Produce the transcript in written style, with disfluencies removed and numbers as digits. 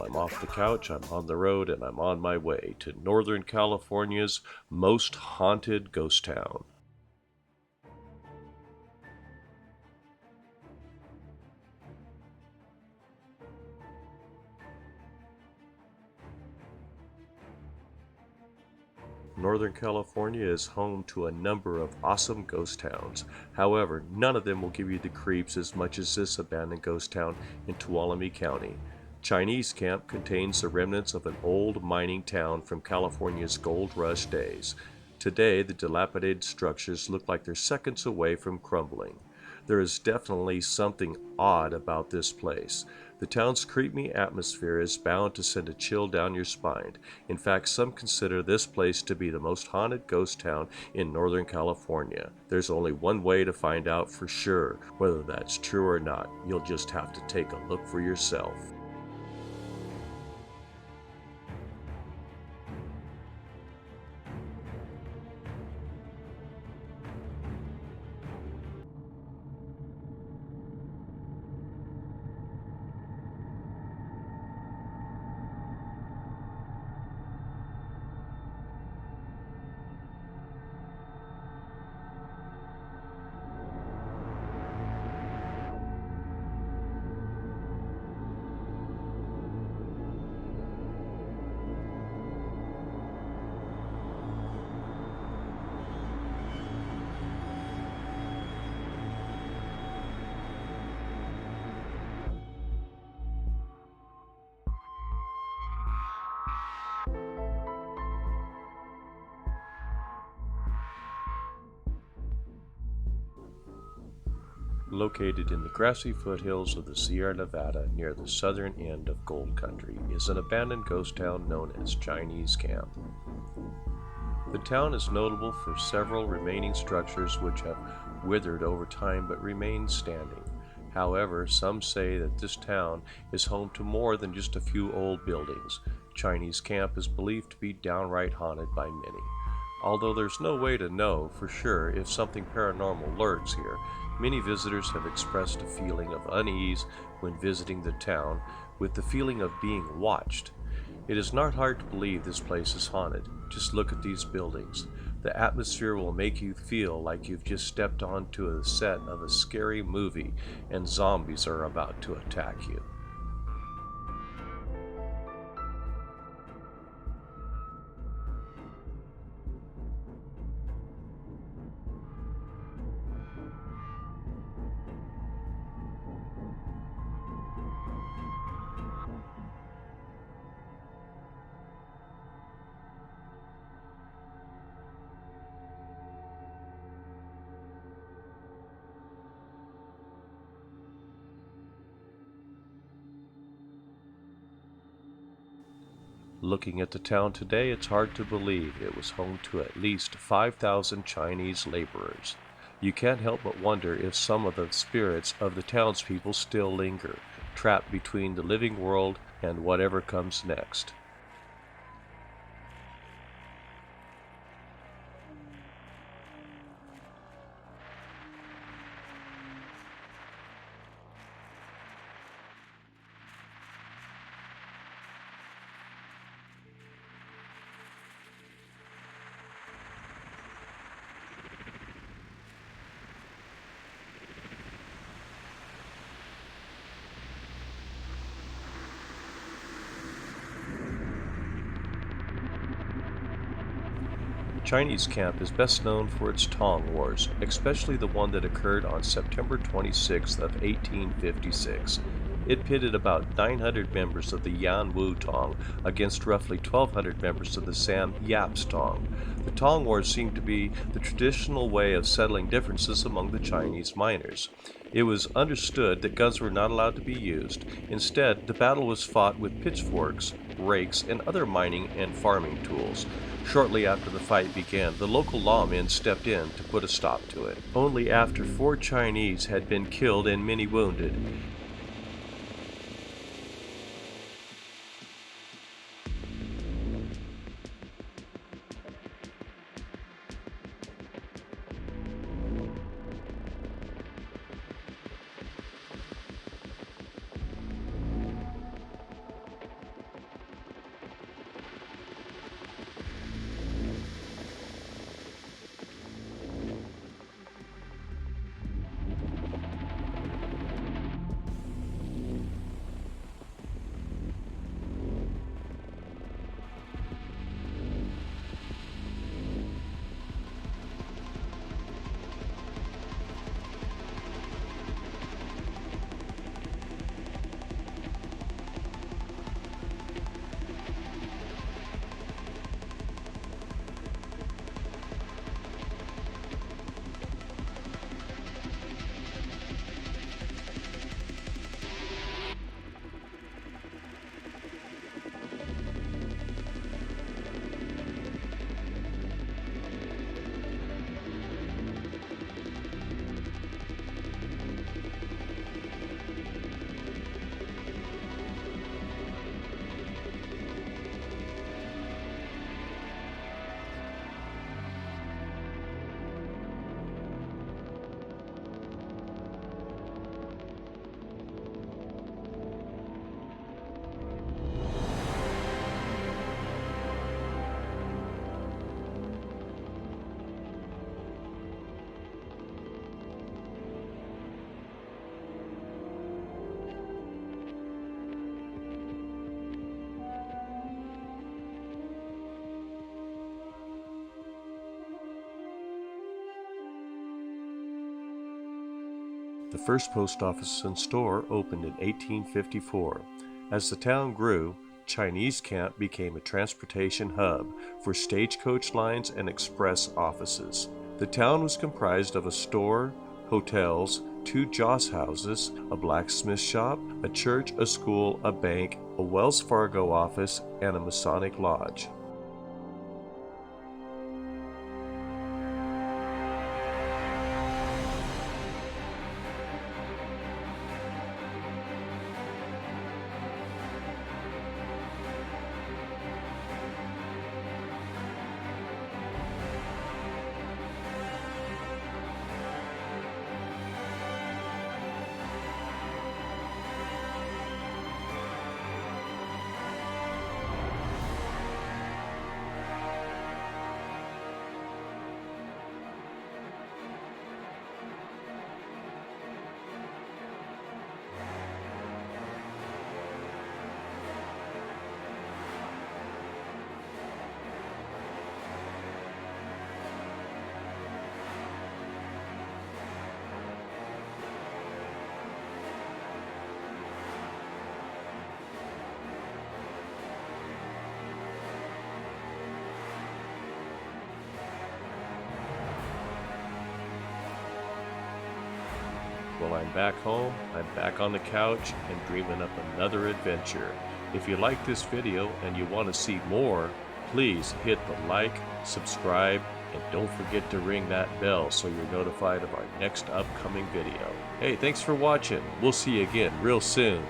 I'm off the couch, I'm on the road, and I'm on my way to Northern California's most haunted ghost town. Northern California is home to a number of awesome ghost towns. However, none of them will give you the creeps as much as this abandoned ghost town in Tuolumne County. Chinese Camp contains the remnants of an old mining town from California's gold rush days. Today, the dilapidated structures look like they're seconds away from crumbling. There is definitely something odd about this place. The town's creepy atmosphere is bound to send a chill down your spine. In fact, some consider this place to be the most haunted ghost town in Northern California. There's only one way to find out for sure whether that's true or not. You'll just have to take a look for yourself. Located in the grassy foothills of the Sierra Nevada near the southern end of Gold Country is an abandoned ghost town known as Chinese Camp. The town is notable for several remaining structures which have withered over time but remain standing. However, some say that this town is home to more than just a few old buildings. Chinese Camp is believed to be downright haunted by many. Although there's no way to know for sure if something paranormal lurks here, many visitors have expressed a feeling of unease when visiting the town, with the feeling of being watched. It is not hard to believe this place is haunted. Just look at these buildings. The atmosphere will make you feel like you've just stepped onto a set of a scary movie and zombies are about to attack you. Looking at the town today, it's hard to believe it was home to at least 5,000 Chinese laborers. You can't help but wonder if some of the spirits of the townspeople still linger, trapped between the living world and whatever comes next. Chinese Camp is best known for its Tong Wars, especially the one that occurred on September 26th of 1856. It pitted about 900 members of the Yan Wu Tong against roughly 1,200 members of the Sam Yap's Tong. The Tong Wars seemed to be the traditional way of settling differences among the Chinese miners. It was understood that guns were not allowed to be used. Instead, the battle was fought with pitchforks, rakes, and other mining and farming tools. Shortly after the fight began, the local lawmen stepped in to put a stop to it. Only after 4 Chinese had been killed and many wounded. The first post office and store opened in 1854. As the town grew, Chinese Camp became a transportation hub for stagecoach lines and express offices. The town was comprised of a store, hotels, 2 joss houses, a blacksmith shop, a church, a school, a bank, a Wells Fargo office, and a Masonic lodge. Well, I'm back home, I'm back on the couch and dreaming up another adventure. If you like this video and you want to see more, please hit the like, subscribe, and don't forget to ring that bell so you're notified of our next upcoming video. Hey, thanks for watching. We'll see you again real soon.